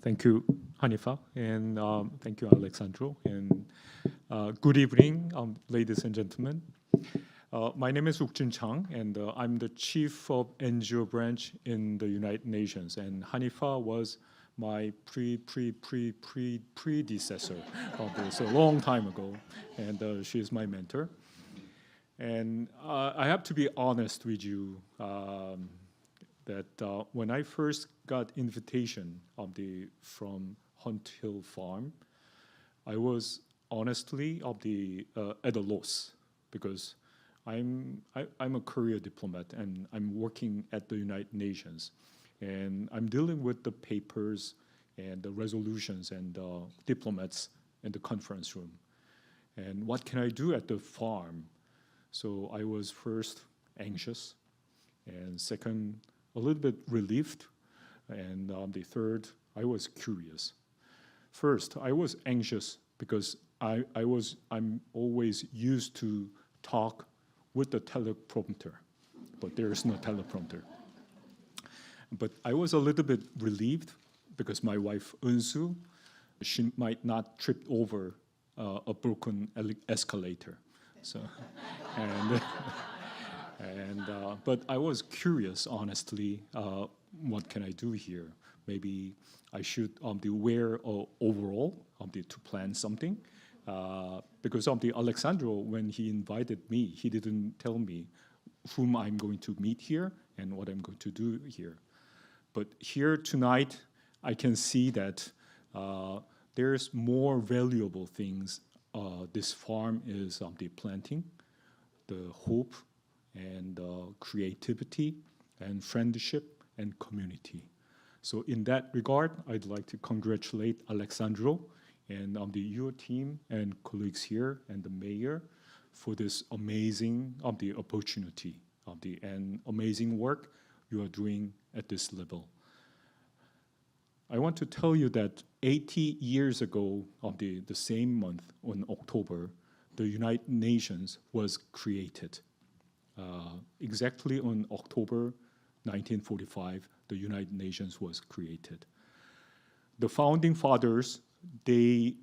Thank you, Hanifa, and thank you, Alexandro, and good evening, ladies and gentlemen. My name is Wook-Jin Chang, and I'm the chief of NGO branch in the United Nations. And Hanifa was my predecessor of this a long time ago, and she is my mentor. And I have to be honest with you that when I first got invitation from Hunt Hill Farm, I was honestly at a loss because I'm a career diplomat and I'm working at the United Nations, and I'm dealing with the papers and the resolutions and diplomats in the conference room. And what can I do at the farm? So I was first anxious, and second, a little bit relieved, and the third, I was curious. First, I was anxious because I'm always used to talk with the teleprompter, but there is no teleprompter. But I was a little bit relieved because my wife Unsu, she might not trip over a broken escalator. So, and but I was curious, honestly, what can I do here? Maybe I should wear an overall to plan something. Because Alexandro, when he invited me, he didn't tell me whom I'm going to meet here and what I'm going to do here. But here tonight, I can see that there's more valuable things this farm is planting, the hope and creativity and friendship and community. So in that regard, I'd like to congratulate Alexandro and your team and colleagues here and the mayor for this amazing opportunity and amazing work you are doing at this level. I want to tell you that 80 years ago, the same month, in October, the United Nations was created. Exactly on October 1945, the United Nations was created. The founding fathers, they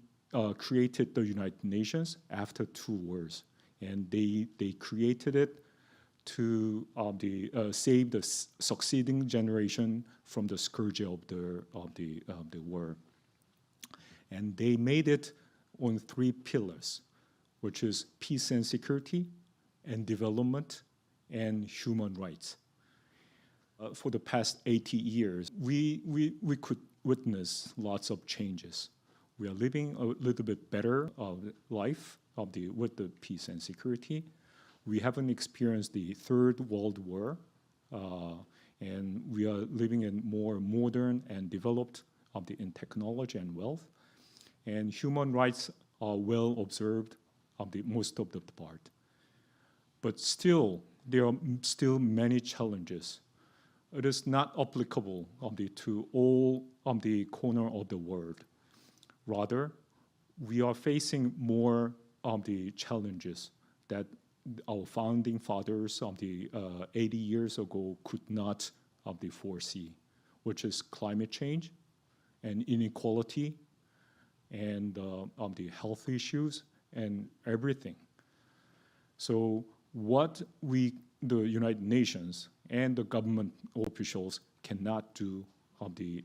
created the United Nations after 2 wars, and they created it to save the succeeding generation from the scourge of the war. And they made it on 3 pillars, which is peace and security, and development, and human rights. For the past 80 years, we could witness lots of changes. We are living a little bit better life with the peace and security. We haven't experienced the Third World War, and we are living in more modern and developed in technology and wealth. And human rights are well observed most of the part. But still, there are still many challenges. It is not applicable to all the corner of the world. Rather, we are facing more of the challenges that our founding fathers 80 years ago could not foresee, which is climate change and inequality and the health issues and everything. So what the United Nations and the government officials cannot do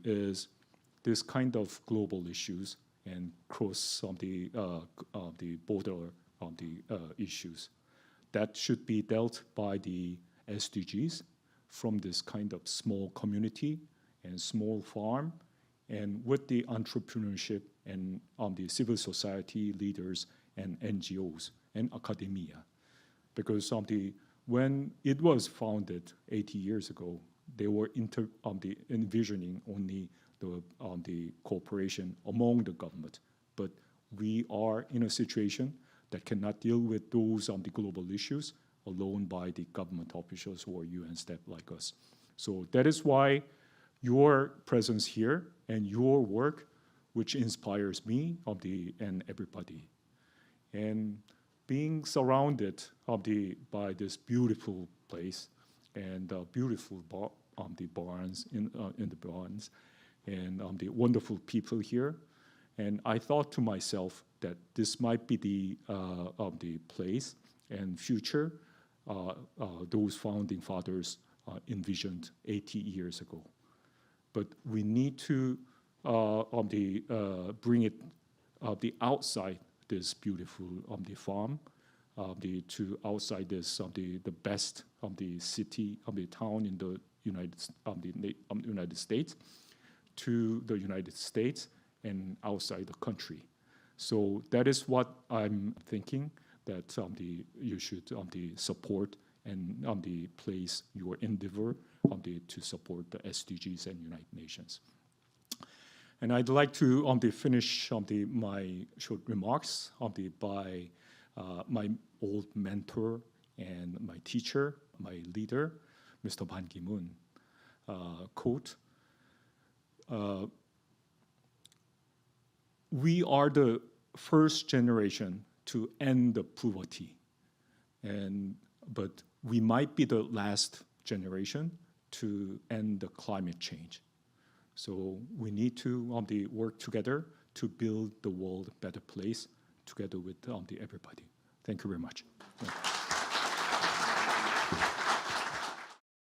is this kind of global issues and cross the border issues that should be dealt by the SDGs from this kind of small community and small farm, and with the entrepreneurship and the civil society leaders and NGOs and academia. Because when it was founded 80 years ago, they were envisioning only the cooperation among the government. But we are in a situation that cannot deal with those the global issues alone by the government officials or UN staff like us. So that is why your presence here and your work, which inspires me and everybody. And being surrounded by this beautiful place and beautiful the barns in the barns, and the wonderful people here. And I thought to myself that this might be the place and future those founding fathers envisioned 80 years ago. But we need to bring it the outside this beautiful the farm, to outside this the best the city the town in the United States, to the United States and outside the country. So that is what I'm thinking that you should support and place your endeavor to support the SDGs and United Nations. And I'd like to finish my short remarks by my old mentor and my teacher, my leader, Mr. Ban Ki-moon. Quote, "We are the first generation to end the poverty, but we might be the last generation to end the climate change. So we need to work together to build the world a better place together with everybody." Thank you very much.